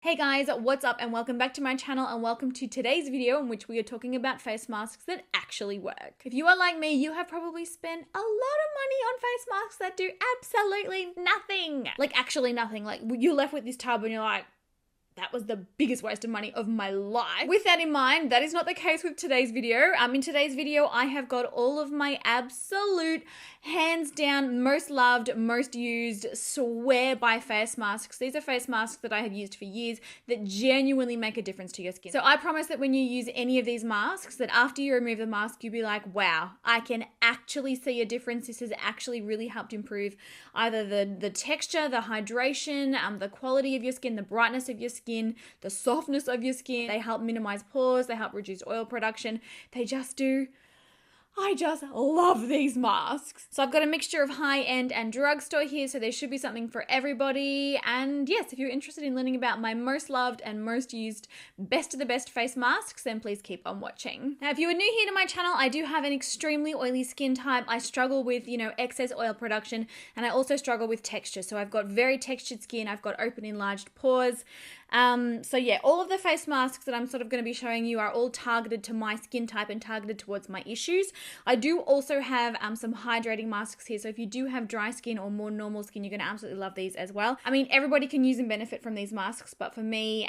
Hey guys, what's up and welcome back to my channel and welcome to today's video in which we are talking about face masks that actually work. If you are like me, you have probably spent a lot of money on face masks that do absolutely nothing. Like actually nothing. Like you're left with this tub and you're like, that was the biggest waste of money of my life. With that in mind, that is not the case with today's video. In today's video, I have got all of my absolute, hands down, most loved, most used, swear by face masks. These are face masks that I have used for years that genuinely make a difference to your skin. So I promise that when you use any of these masks, that after you remove the mask, you'll be like, wow, I can actually see a difference. This has actually really helped improve either the texture, the hydration, the quality of your skin, the brightness of your skin, the softness of your skin. They help minimize pores, they help reduce oil production. They just do. I just love these masks. So I've got a mixture of high-end and drugstore here, so there should be something for everybody. And yes, if you're interested in learning about my most loved and most used best of the best face masks, then please keep on watching. Now, if you are new here to my channel, I do have an extremely oily skin type. I struggle with, excess oil production, and I also struggle with texture. So I've got very textured skin. I've got open enlarged pores. So yeah, all of the face masks that I'm sort of going to be showing you are all targeted to my skin type and targeted towards my issues. I do also have some hydrating masks here. So if you do have dry skin or more normal skin, you're going to absolutely love these as well. I mean, everybody can use and benefit from these masks, but for me,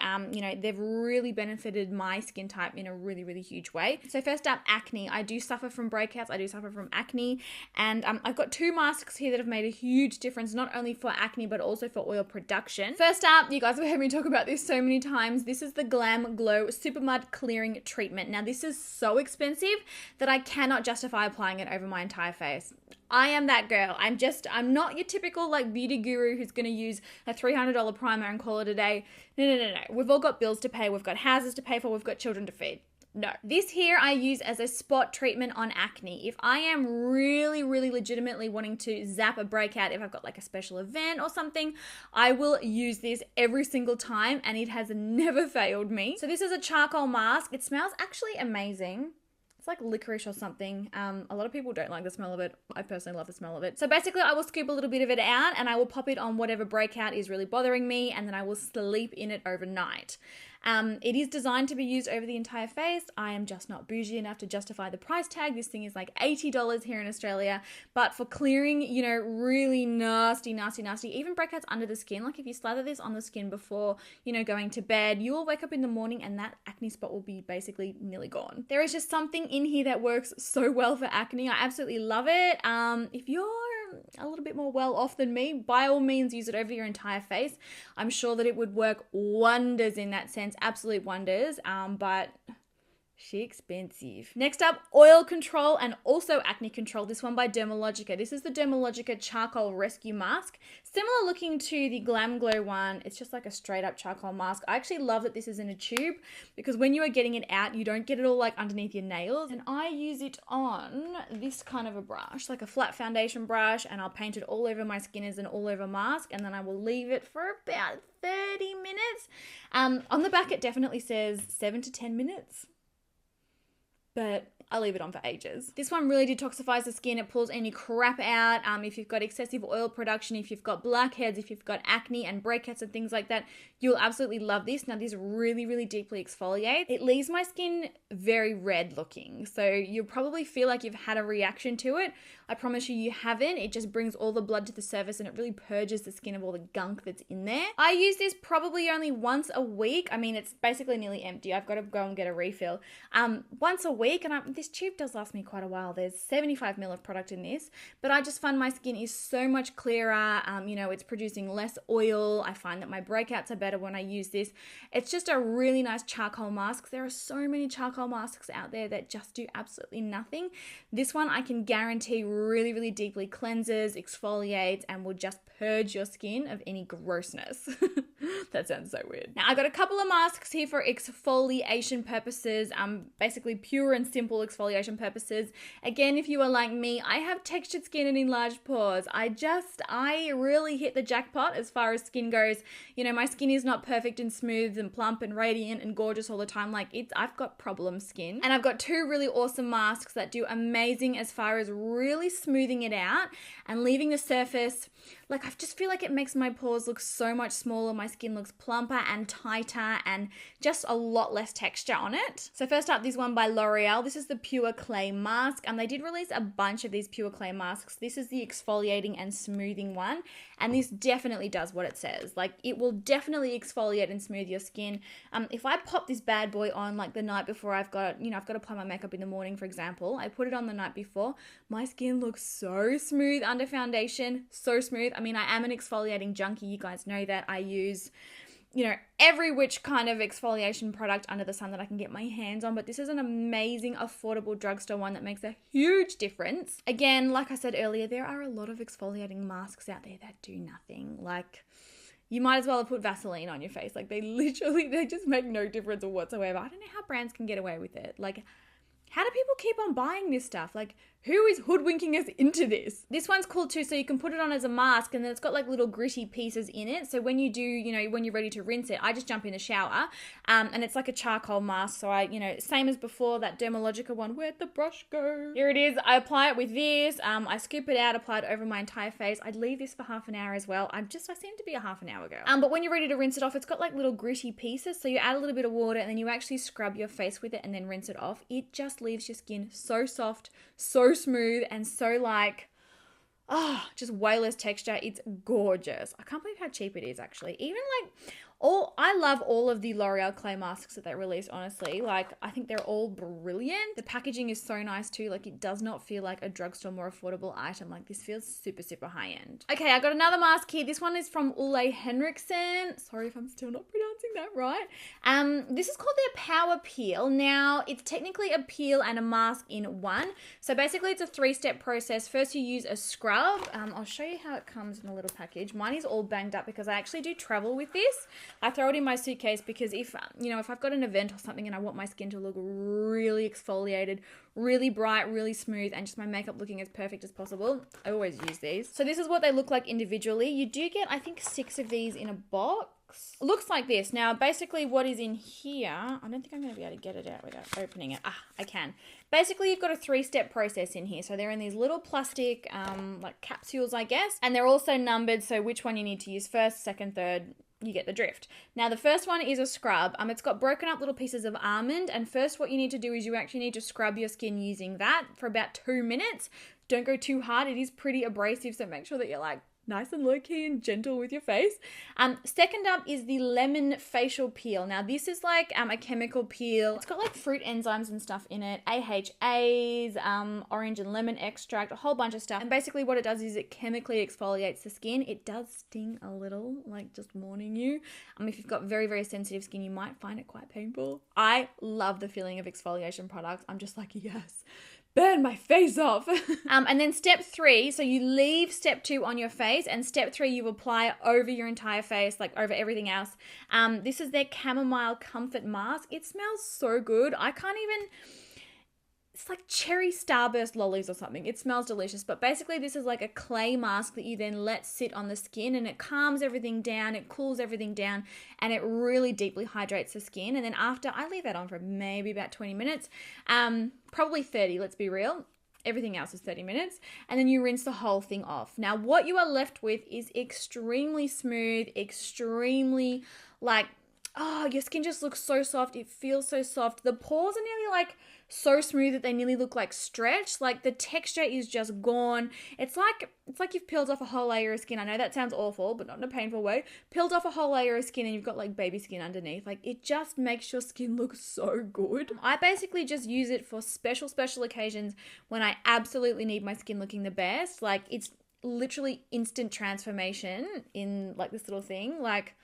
they've really benefited my skin type in a really, really huge way. So first up, acne. I do suffer from breakouts. I do suffer from acne. And I've got two masks here that have made a huge difference, not only for acne, but also for oil production. First up, you guys have heard me talk about this so many times. This is the Glam Glow Super Mud Clearing Treatment. Now, this is so expensive that I cannot justify applying it over my entire face. I am that girl. I'm not your typical beauty guru who's going to use a $300 primer and call it a day. No. We've all got bills to pay. We've got houses to pay for. We've got children to feed. No. This here I use as a spot treatment on acne. If I am really, really legitimately wanting to zap a breakout, if I've got a special event or something, I will use this every single time and it has never failed me. So this is a charcoal mask. It smells actually amazing. It's like licorice or something. A lot of people don't like the smell of it. I personally love the smell of it. So basically I will scoop a little bit of it out and I will pop it on whatever breakout is really bothering me, and then I will sleep in it overnight. It is designed to be used over the entire face. I am just not bougie enough to justify the price tag. This thing is like $80 here in Australia, but for clearing, really nasty, even breakouts under the skin, like if you slather this on the skin before, going to bed, you will wake up in the morning and that acne spot will be basically nearly gone. There is just something in here that works so well for acne. I absolutely love it. If you're a little bit more well off than me, by all means use it over your entire face. I'm sure that it would work wonders in that sense, absolute wonders, but she expensive. Next up, oil control and also acne control. This one by Dermalogica. This is the Dermalogica Charcoal Rescue Mask. Similar looking to the Glam Glow one. It's just like a straight up charcoal mask. I actually love that this is in a tube because when you are getting it out, you don't get it all underneath your nails. And I use it on this kind of a brush, like a flat foundation brush, and I'll paint it all over my skin as an all over mask, and then I will leave it for about 30 minutes. On the back, it definitely says 7 to 10 minutes. But I leave it on for ages. This one really detoxifies the skin. It pulls any crap out. If you've got excessive oil production, if you've got blackheads, if you've got acne and breakouts and things like that, you'll absolutely love this. Now, this really, really deeply exfoliates. It leaves my skin very red looking. So you'll probably feel like you've had a reaction to it. I promise you haven't. It just brings all the blood to the surface and it really purges the skin of all the gunk that's in there. I use this probably only once a week. I mean, it's basically nearly empty. I've got to go and get a refill. Once a week, and this tube does last me quite a while. There's 75 ml of product in this, but I just find my skin is so much clearer. It's producing less oil. I find that my breakouts are better when I use this. It's just a really nice charcoal mask. There are so many charcoal masks out there that just do absolutely nothing. This one I can guarantee really, really deeply cleanses, exfoliates, and will just purge your skin of any grossness. That sounds so weird. Now, I got a couple of masks here for exfoliation purposes, basically pure and simple exfoliation purposes. Again, if you are like me, I have textured skin and enlarged pores. I really hit the jackpot as far as skin goes. My skin is not perfect and smooth and plump and radiant and gorgeous all the time. I've got problem skin. And I've got two really awesome masks that do amazing as far as really smoothing it out and leaving the surface like I just feel like it makes my pores look so much smaller. My skin looks plumper and tighter and just a lot less texture on it. So first up, this one by L'Oreal. This is the Pure Clay Mask. They did release a bunch of these Pure Clay masks. This is the exfoliating and smoothing one. And this definitely does what it says. Like, it will definitely exfoliate and smooth your skin. If I pop this bad boy on like the night before I've got to apply my makeup in the morning, for example, I put it on the night before, my skin looks so smooth under foundation, so smooth. I mean, I am an exfoliating junkie. You guys know that. I use, every which kind of exfoliation product under the sun that I can get my hands on, but this is an amazing, affordable drugstore one that makes a huge difference. Again, like I said earlier, there are a lot of exfoliating masks out there that do nothing. Like, you might as well have put Vaseline on your face. Like, they just make no difference whatsoever. I don't know how brands can get away with it. Like, how do people keep on buying this stuff? Like, who is hoodwinking us into this? This one's cool too, so you can put it on as a mask, and then it's got like little gritty pieces in it. So when you do, when you're ready to rinse it, I just jump in the shower, and it's like a charcoal mask. So I, same as before, that Dermalogica one. Where'd the brush go? Here it is. I apply it with this. I scoop it out, apply it over my entire face. I'd leave this for half an hour as well. I seem to be a half an hour girl. But when you're ready to rinse it off, it's got like little gritty pieces. So you add a little bit of water, and then you actually scrub your face with it and then rinse it off. It just leaves your skin so soft, so smooth, and so just way less texture. It's gorgeous. I can't believe how cheap it is, actually. Even I love all of the L'Oreal clay masks that they release, honestly. Like, I think they're all brilliant. The packaging is so nice too. Like, it does not feel like a drugstore more affordable item. Like, this feels super, super high end. Okay, I got another mask here. This one is from Olay Henriksen. Sorry if I'm still not pronouncing that right. This is called their Power Peel. Now, it's technically a peel and a mask in one. So basically, it's a 3-step process. First, you use a scrub. I'll show you how it comes in a little package. Mine is all banged up because I actually do travel with this. I throw it in my suitcase because if I've got an event or something and I want my skin to look really exfoliated, really bright, really smooth, and just my makeup looking as perfect as possible, I always use these. So this is what they look like individually. You do get, I think, 6 of these in a box. Looks like this. Now, basically what is in here, I don't think I'm going to be able to get it out without opening it. I can. Basically, you've got a 3-step process in here. So they're in these little plastic, like capsules, I guess, and they're also numbered. So which one you need to use first, second, third, you get the drift. Now, the first one is a scrub. It's got broken up little pieces of almond, and first what you need to do is you actually need to scrub your skin using that for about 2 minutes. Don't go too hard. It is pretty abrasive, so make sure that you're like nice and low-key and gentle with your face. Second up is the lemon facial peel. Now, this is like a chemical peel. It's got like fruit enzymes and stuff in it, AHAs, orange and lemon extract, a whole bunch of stuff. And basically what it does is it chemically exfoliates the skin. It does sting a little, like, just warning you. If you've got very, very sensitive skin, you might find it quite painful. I love the feeling of exfoliation products. I'm just like, yes, burn my face off. And then step 3, so you leave step 2 on your face, and step 3 you apply over your entire face, like over everything else. This is their chamomile comfort mask. It smells so good. It's like cherry starburst lollies or something. It smells delicious, but basically this is like a clay mask that you then let sit on the skin, and it calms everything down, it cools everything down, and it really deeply hydrates the skin. And then after, I leave that on for maybe about 20 minutes, probably 30, let's be real. Everything else is 30 minutes. And then you rinse the whole thing off. Now, what you are left with is extremely smooth, extremely your skin just looks so soft. It feels so soft. The pores are nearly like so smooth that they nearly look like stretched. Like, the texture is just gone. It's like you've peeled off a whole layer of skin. I know that sounds awful, but not in a painful way. Peeled off a whole layer of skin and you've got like baby skin underneath. Like, it just makes your skin look so good. I basically just use it for special occasions when I absolutely need my skin looking the best. Like, it's literally instant transformation in like this little thing. Like,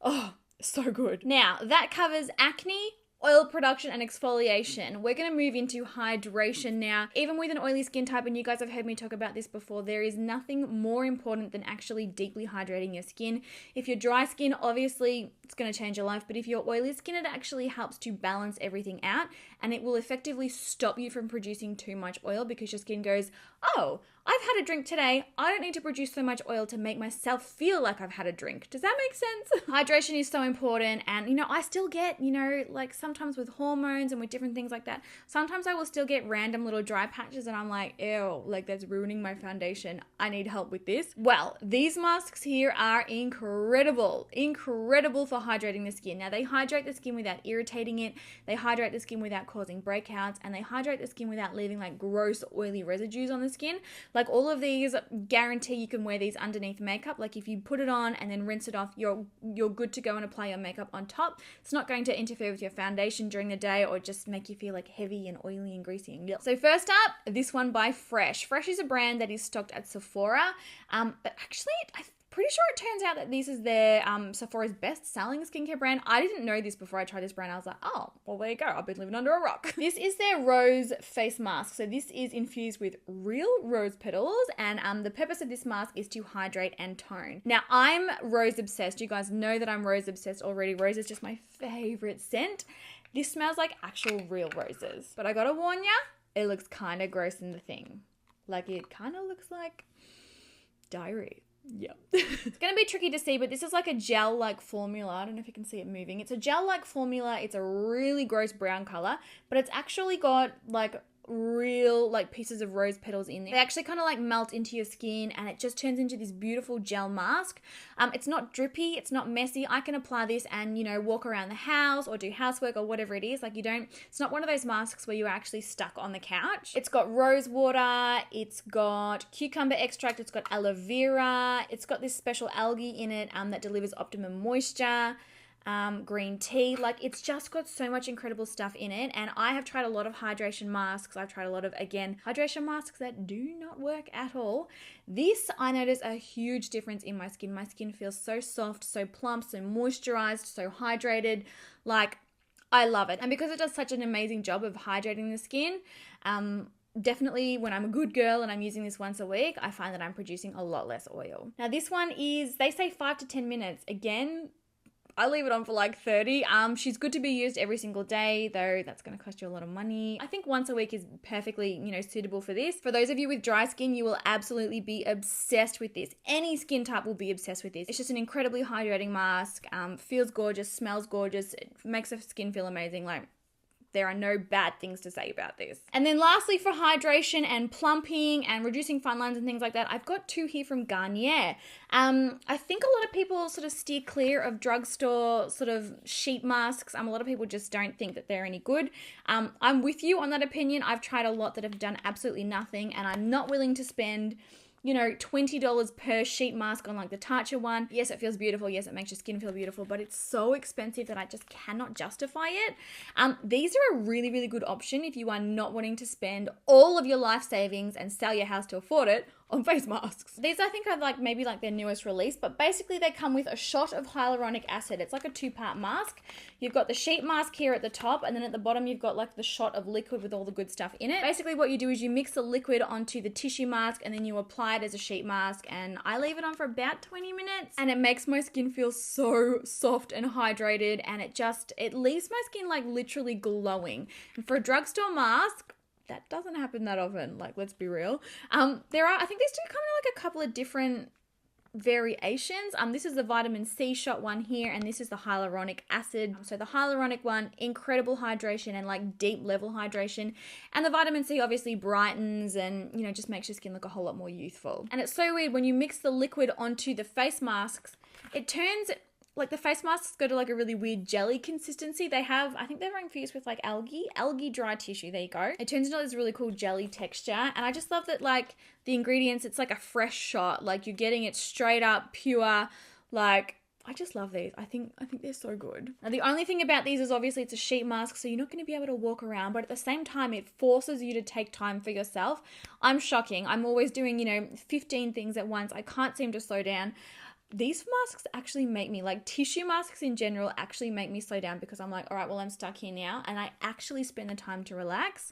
oh, so good. Now, that covers acne, oil production, and exfoliation. We're going to move into hydration now. Even with an oily skin type, and you guys have heard me talk about this before, there is nothing more important than actually deeply hydrating your skin. If you're dry skin, obviously it's going to change your life, but if you're oily skin, it actually helps to balance everything out, and it will effectively stop you from producing too much oil because your skin goes, oh, I've had a drink today. I don't need to produce so much oil to make myself feel like I've had a drink. Does that make sense? Hydration is so important. And, you know, I still get, you know, like sometimes with hormones and with different things like that, sometimes I will still get random little dry patches and I'm like, ew, like that's ruining my foundation. I need help with this. Well, these masks here are incredible for hydrating the skin. Now, they hydrate the skin without irritating it. They hydrate the skin without causing breakouts, and they hydrate the skin without leaving like gross oily residues on the skin. Like all of these guarantee you can wear these underneath makeup. Like if you put it on and then rinse it off, you're good to go and apply your makeup on top. It's not going to interfere with your foundation during the day or just make you feel like heavy and oily and greasy and yuck. So first up, this one by Fresh. Fresh is a brand that is stocked at Sephora, but actually I'm pretty sure it turns out that this is their Sephora's best-selling skincare brand. I didn't know this before I tried this brand. I was like, oh, well, there you go. I've been living under a rock. This is their rose face mask. So this is infused with real rose petals, and the purpose of this mask is to hydrate and tone. Now, I'm rose obsessed. You guys know that I'm rose obsessed already. Rose is just my favorite scent. This smells like actual real roses. But I gotta warn ya, it looks kind of gross in the thing. Like it kind of looks like diarrhea. Yeah. It's going to be tricky to see, but this is like a gel-like formula. I don't know if you can see it moving. It's a gel-like formula. It's a really gross brown color, but it's actually got like real like pieces of rose petals in there. They actually kind of like melt into your skin and it just turns into this beautiful gel mask. It's not drippy, it's not messy. I can apply this and, you know, walk around the house or do housework or whatever it is. Like it's not one of those masks where you're actually stuck on the couch. It's got rose water, it's got cucumber extract, it's got aloe vera, it's got this special algae in it that delivers optimum moisture. Green tea, like it's just got so much incredible stuff in it. And I have tried a lot of hydration masks. I've tried a lot of, again, hydration masks that do not work at all. This, I notice a huge difference in my skin. My skin feels so soft, so plump, so moisturized, so hydrated. Like, I love it. And because it does such an amazing job of hydrating the skin, definitely when I'm a good girl and I'm using this once a week, I find that I'm producing a lot less oil. Now this one is, they say 5 to 10 minutes. Again, I leave it on for like 30. She's good to be used every single day, though that's going to cost you a lot of money. I think once a week is perfectly, you know, suitable for this. For those of you with dry skin, you will absolutely be obsessed with this. Any skin type will be obsessed with this. It's just an incredibly hydrating mask. Feels gorgeous, smells gorgeous. It makes the skin feel amazing. Like, there are no bad things to say about this. And then lastly, for hydration and plumping and reducing fine lines and things like that, I've got 2 here from Garnier. I think a lot of people sort of steer clear of drugstore sort of sheet masks. A lot of people just don't think that they're any good. I'm with you on that opinion. I've tried a lot that have done absolutely nothing, and I'm not willing to spend, you know, $20 per sheet mask on like the Tatcha one. Yes, it feels beautiful. Yes, it makes your skin feel beautiful, but it's so expensive that I just cannot justify it. These are a really, really good option if you are not wanting to spend all of your life savings and sell your house to afford it on face masks. These I think are like maybe like their newest release, but basically they come with a shot of hyaluronic acid. It's like a 2-part mask. You've got the sheet mask here at the top, and then at the bottom you've got like the shot of liquid with all the good stuff in it. Basically what you do is you mix the liquid onto the tissue mask and then you apply it as a sheet mask, and I leave it on for about 20 minutes and it makes my skin feel so soft and hydrated, and it leaves my skin like literally glowing. And for a drugstore mask, that doesn't happen that often, like, let's be real. I think these two come in like a couple of different variations. This is the vitamin C shot one here, and this is the hyaluronic acid. So the hyaluronic one, incredible hydration and like deep level hydration. And the vitamin C obviously brightens and, you know, just makes your skin look a whole lot more youthful. And it's so weird when you mix the liquid onto the face masks, it turns, like the face masks go to like a really weird jelly consistency. I think they're infused with like algae dry tissue. There you go. It turns into this really cool jelly texture. And I just love that like the ingredients, it's like a fresh shot. Like you're getting it straight up, pure. Like, I just love these. I think they're so good. Now the only thing about these is obviously it's a sheet mask, so you're not going to be able to walk around, but at the same time it forces you to take time for yourself. I'm shocking. I'm always doing, you know, 15 things at once. I can't seem to slow down. These masks actually make me, like tissue masks in general, actually make me slow down because I'm like, all right, well, I'm stuck here now. And I actually spend the time to relax.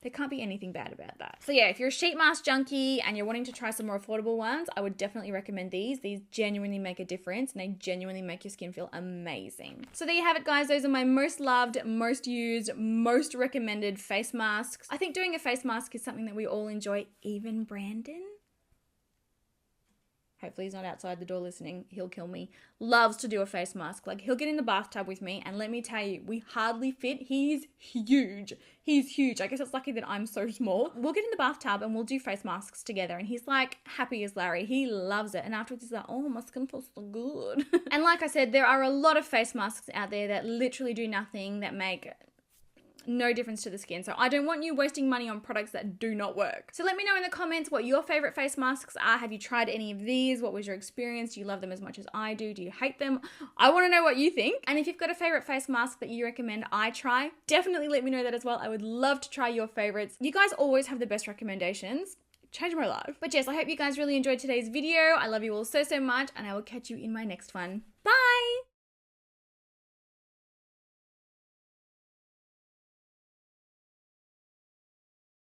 There can't be anything bad about that. So yeah, if you're a sheet mask junkie and you're wanting to try some more affordable ones, I would definitely recommend these. These genuinely make a difference and they genuinely make your skin feel amazing. So there you have it, guys. Those are my most loved, most used, most recommended face masks. I think doing a face mask is something that we all enjoy, even Brandon. Hopefully he's not outside the door listening. He'll kill me. Loves to do a face mask. Like, he'll get in the bathtub with me, and let me tell you, we hardly fit. He's huge. He's huge. I guess it's lucky that I'm so small. We'll get in the bathtub and we'll do face masks together, and he's like happy as Larry. He loves it. And afterwards he's like, oh, my skin feels so good. And like I said, there are a lot of face masks out there that literally do nothing, that make no difference to the skin. So I don't want you wasting money on products that do not work. So let me know in the comments what your favorite face masks are. Have you tried any of these? What was your experience? Do you love them as much as I do? Do you hate them? I want to know what you think. And if you've got a favorite face mask that you recommend I try, definitely let me know that as well. I would love to try your favorites. You guys always have the best recommendations. Change my life. But yes, I hope you guys really enjoyed today's video. I love you all so, so much, and I will catch you in my next one. Bye!